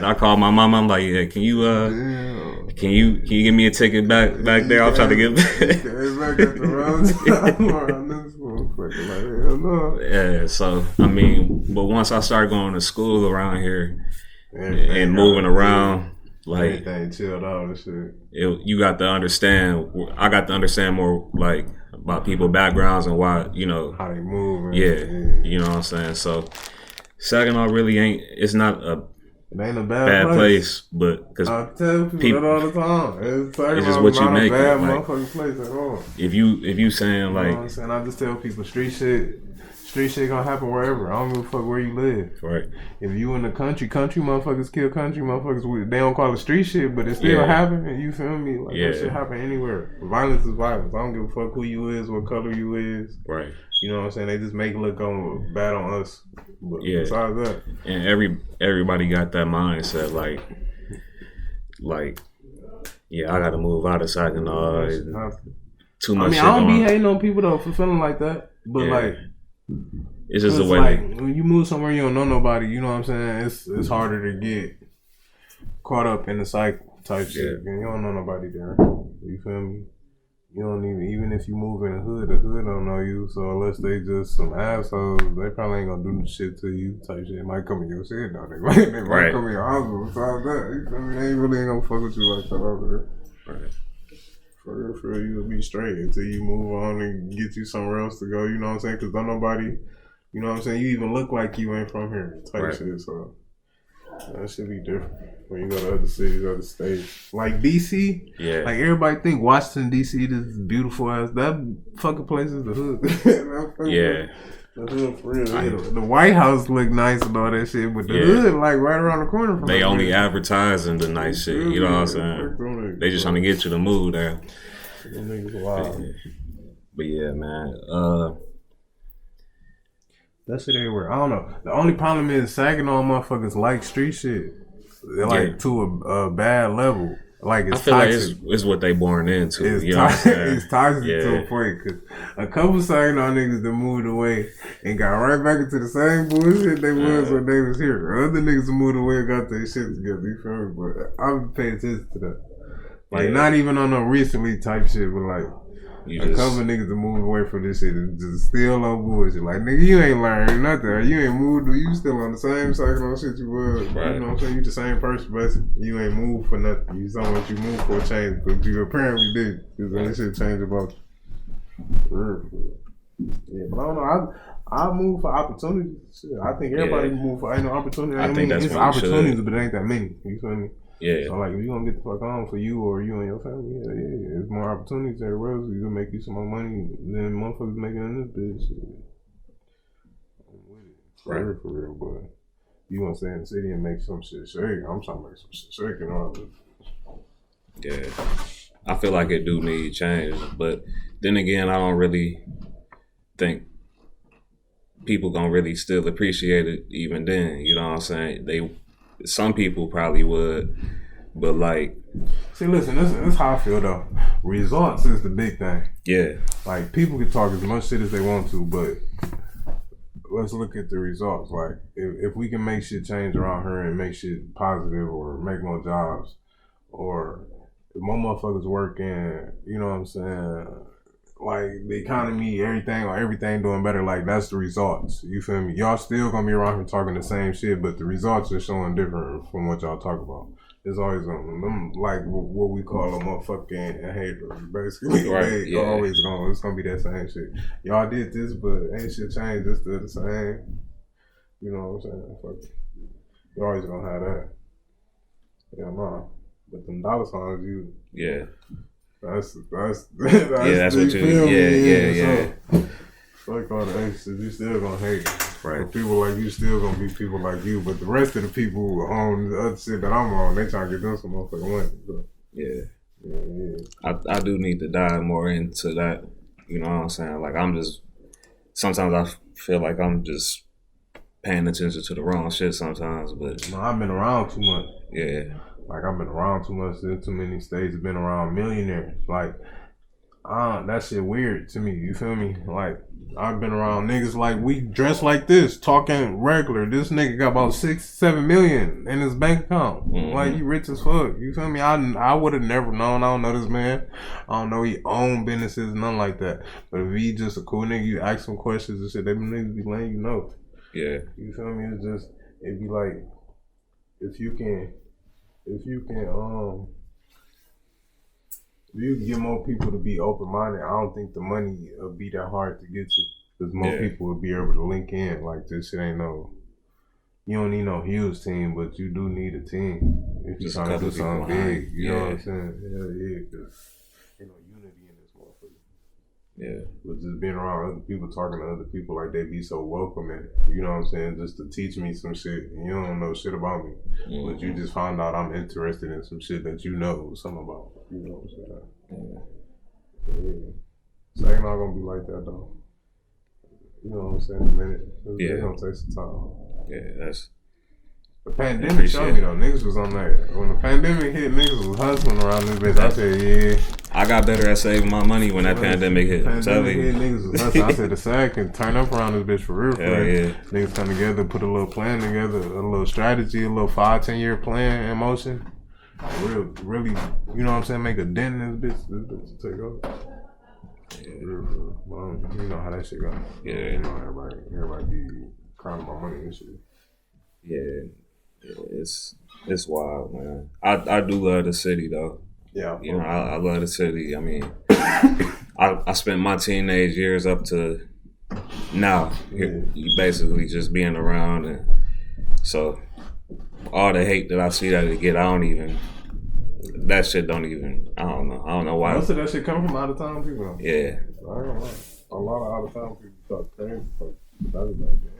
I called my mom. I'm like, yeah, can you give me a ticket back there? I'm trying to get back at the road. Yeah, so I mean, but once I started going to school around here and moving around, like everything chilled out and shit. You got to understand. I got to understand more like about people's backgrounds and why, you know, how they move. You know what I'm saying. So Saginaw really ain't. It's not a. It ain't a bad place, but because I tell people that all the time. It's just what you make it. Bad motherfucking place at all. If you saying like, you know what I'm saying, I just tell people street shit gonna happen wherever. I don't give a fuck where you live. Right. If you in the country motherfuckers kill country motherfuckers. They don't call it street shit, but it still happen. And you feel me? Like that shit happen anywhere. Violence is violence. I don't give a fuck who you is, what color you is. Right. You know what I'm saying? They just make it look bad on us. But besides that. And everybody got that mindset like I gotta move out of Saginaw. Too much. I don't be hating on people though for feeling like that. But like it's just the way like when you move somewhere you don't know nobody, you know what I'm saying? It's harder to get caught up in the cycle type shit. And you don't know nobody there. You feel me? You don't even if you move in the hood don't know you. So unless they just some assholes, they probably ain't gonna do the shit to you. Type shit. They might come in your shit though. They might come in your house besides that. You feel me? They ain't really gonna fuck with you like that over there. Right. For real, you'll be straight until you move on and get you somewhere else to go. You know what I'm saying? Because don't nobody, you know what I'm saying? You even look like you ain't from here. Type shit. So that should be different when you go to other cities, other states. Like DC, like everybody think Washington DC is beautiful as that fucking place is the hood. Yeah. The hood for real. The White House look nice and all that shit, but the hood like right around the corner from they only advertising the nice shit. You know what I'm saying? They just trying to get you to move there. Them niggas wild. But yeah, man. That shit everywhere. I don't know. The only problem is Saginaw motherfuckers like street shit. They're like to a bad level. Like it's toxic. Like it's what they born into. It's, you know what I'm saying? It's toxic to a point. Cause a couple Saginaw niggas that moved away and got right back into the same bullshit they was when they was here. Other niggas that moved away and got their shit together. You feel me? But I'm paying attention to that. Like not even on no recently type shit, but like couple niggas that moved away from this shit and just still on bullshit. Like, nigga, you ain't learned nothing. You ain't moved. You still on the same cycle shit you was. Right. You know what I'm saying? You the same person, but you ain't moved for nothing. You saw what you moved for a change, but you apparently did. Because that shit changed about you. Yeah, but I don't know. I move for opportunities. Shit, I think everybody move for opportunity. I mean, it's opportunities, but it ain't that many. You feel me? Yeah. So like, if you gonna get the fuck on for you or you and your family, there's more opportunities everywhere else. You can make you some more money than motherfuckers making in this bitch. I'm with it. For real, but you wanna stay in the city and make some shit shake. I'm trying to make some shit shake and all this. Yeah. I feel like it do need change, but then again, I don't really think people gonna really still appreciate it even then. You know what I'm saying? Some people probably would, but like... See, listen, this is how I feel, though. Results is the big thing. Yeah. Like, people can talk as much shit as they want to, but let's look at the results. Like, if we can make shit change around here and make shit positive or make more jobs, or if more motherfuckers working, you know what I'm saying? Like, the economy, everything doing better, like, that's the results. You feel me? Y'all still gonna be around here talking the same shit, but the results are showing different from what y'all talk about. It's always them, like, what we call a motherfucking hater, basically. Right, It's gonna be that same shit. Y'all did this, but ain't shit changed. It's still the same. You know what I'm saying? Fuck. You always gonna have that. Yeah, no. But them dollar signs, Yeah. That's that's what you. Yeah. So, fuck all the extras. You still gonna hate it. Right. But people like you still gonna be people like you. But the rest of the people on the other shit that I'm on, they trying to get them some motherfucking money. So. Yeah. I do need to dive more into that. You know what I'm saying? Like sometimes I feel like I'm just paying attention to the wrong shit sometimes. But no, I've been around too much. Yeah. Like, I've been around too much in too many states, been around millionaires. Like, that shit weird to me, you feel me? Like, I've been around niggas like, we dress like this, talking regular. This nigga got about 6-7 million in his bank account. Mm-hmm. Like, you rich as fuck, you feel me? I would have never known. I don't know this man. I don't know he own businesses, nothing like that. But if he just a cool nigga, you ask him questions and shit, they niggas be letting you know. Yeah. You feel me? It's just, it'd be like, if you can get more people to be open-minded, I don't think the money will be that hard to get to. Because more people will be able to link in. Like, this shit ain't you don't need no huge team, but you do need a team. If you're trying to do something big, you know what I'm saying? Yeah, because ain't no unity in this motherfucker. Yeah. But just being around other people, talking to other people, like, they be so welcoming, you know what I'm saying? Just to teach me some shit. And you don't know shit about me. Mm-hmm. But you just found out I'm interested in some shit that you know something about. You know what I'm saying? Yeah. It's not gonna be like that, though. You know what I'm saying? In a minute. It's gonna take some time. Yeah, that's... The pandemic showed me, though. Niggas was on that. When the pandemic hit, niggas was hustling around this bitch. I said, yeah. I got better at saving my money when that pandemic hit. Pandemic hit, niggas was hustling. I said, the SAG can turn up around this bitch for real. Yeah. Niggas come together, put a little plan together, a little strategy, a little 5-10 year plan in motion. Really, you know what I'm saying? Make a dent in this bitch. This bitch will take over. Well, you know how that shit go. Yeah. You know, everybody be crying about money and shit. Yeah, it's wild, man. I do love the city though. Yeah. You know, I love the city. I mean, I spent my teenage years up to now basically just being around, and so all the hate that I see that it get, that shit don't even, I don't know why. Most of that shit come from out of town people. Yeah. I don't know. A lot of out of town people talk crazy. I was like, damn.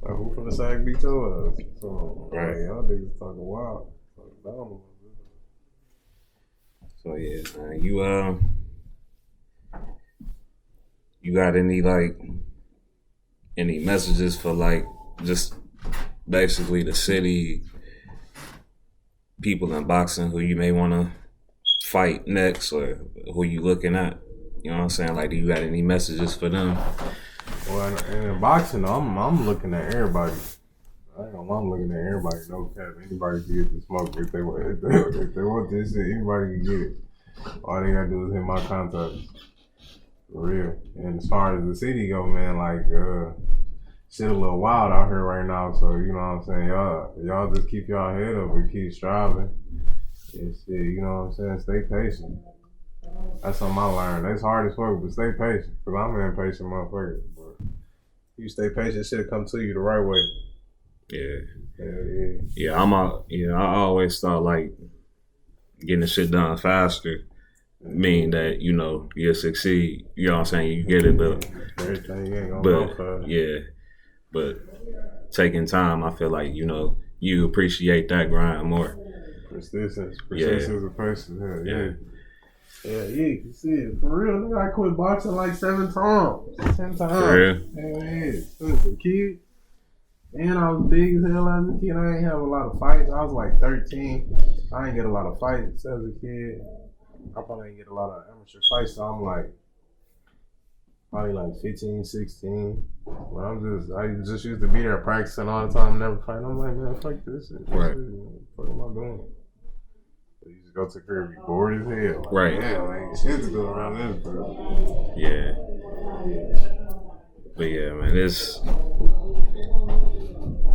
Like, who from the SAG beat your ass? So, right. Like, y'all niggas talking wild. So yeah, man. You got any messages for like just basically the city, people in boxing who you may want to fight next, or who you looking at? You know what I'm saying? Like, do you got any messages for them? Well, in boxing, I'm looking at everybody. I ain't gonna lie, I'm looking at everybody. No cap. Anybody can get the smoke if they want this shit. Anybody can get it. All they gotta do is hit my contacts. For real. And as far as the city go, man, like shit a little wild out here right now. So you know what I'm saying? Y'all just keep y'all head up and keep striving. And shit, you know what I'm saying? Stay patient. That's something I learned. It's hard as fuck, but stay patient. Cause I'm an impatient motherfucker. But you stay patient, shit'll come to you the right way. Yeah. I always thought like getting the shit done faster mean that, you know, you'll succeed. You know what I'm saying? You get it, but everything ain't gonna go fast. Yeah. But taking time, I feel like, you know, you appreciate that grind more. Persistence of person. Yeah, you can see it. For real, nigga, I quit boxing like 7 times. 10 times. For real? Yeah. Since a kid. And I was big as hell as a kid. I ain't have a lot of fights. I was like 13. I ain't get a lot of fights as a kid. I probably ain't get a lot of amateur fights. So I'm like, probably like 15, 16. But I just used to be there practicing all the time, never fighting. I'm like, man, fuck this shit. Right. What am I doing? You just go to the crib, you bored as hell. Like, right. Yeah, like shit to do around this, bro. Yeah. But yeah, man,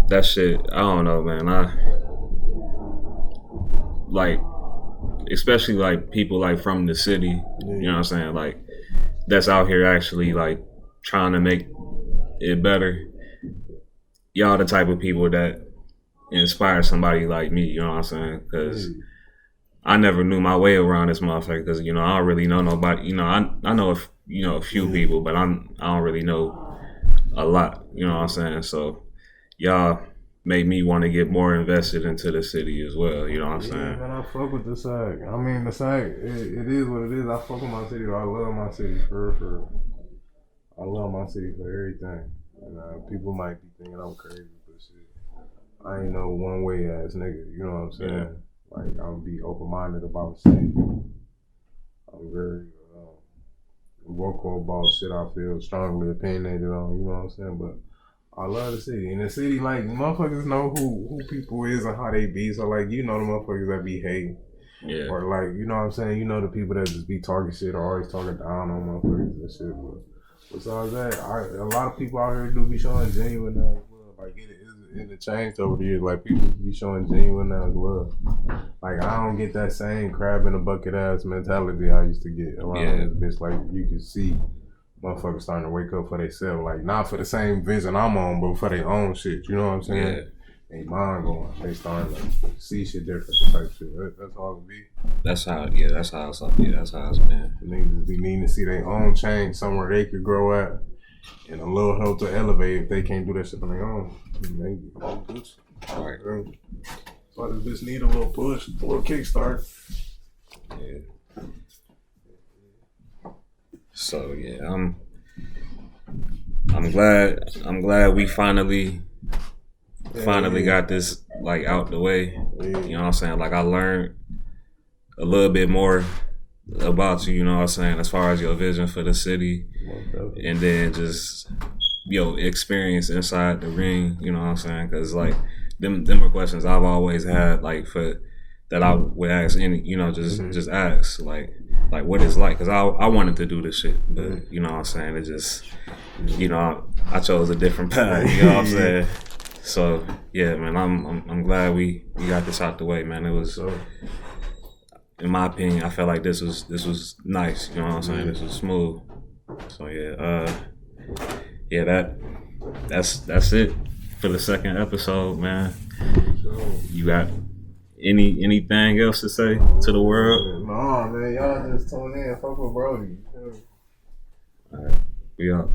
that shit, I don't know, man. Especially like people like from the city, you know what I'm saying? Like, that's out here actually like trying to make it better. Y'all the type of people that inspire somebody like me, you know what I'm saying? Because I never knew my way around this motherfucker because, you know, I don't really know nobody. You know, I know a few people, but I don't really know a lot, you know what I'm saying? So y'all made me want to get more invested into the city as well, you know what I'm saying? Man, I fuck with the SAG. I mean, the SAG, it is what it is. I fuck with my city. I love my city for I love my city for everything. And people might be thinking I'm crazy, but shit, I ain't no one way ass nigga, you know what I'm saying? Yeah. Like, I'm be open-minded about the city. I'm very vocal about shit I feel strongly opinionated on, you know what I'm saying? But I love the city. And the city, like, motherfuckers know who people is and how they be. So, like, you know the motherfuckers that be hating. Yeah. Or, like, you know what I'm saying? You know the people that just be talking shit or always talking down on motherfuckers and shit. But besides that, a lot of people out here do be showing genuine ass love. Like, it changed over the years. Like, people be showing genuine ass love. Like, I don't get that same crab in a bucket ass mentality I used to get around this bitch. Like, you can see motherfuckers starting to wake up for themselves. Like, not for the same vision I'm on, but for their own shit. You know what I'm saying? Yeah. They mind going. They starting to see shit different type shit. That's all it be. That's how it's been. Niggas be needing to see their own change somewhere they could grow at. And a little help to elevate if they can't do that shit on their own. Right. So this bitch need a little push, a little kickstart. Yeah. So yeah, I'm glad we finally got this like out the way. Yeah. You know what I'm saying? Like, I learned a little bit more about you, you know what I'm saying, as far as your vision for the city, and then just your experience inside the ring, you know what I'm saying? Because like them are questions I've always had, like, for that I would ask any, you know, just ask, like, like what it's like, because I wanted to do this shit, but you know what I'm saying, it just, you know, I chose a different path, you know what I'm saying. So yeah, man, I'm glad we got this out the way, man. It was, in my opinion, I felt like this was nice, you know what I'm saying. This was smooth. So that's it for the second episode, man. You got anything else to say to the world? No, man, y'all just tune in, fuck with Brody. All right, we out.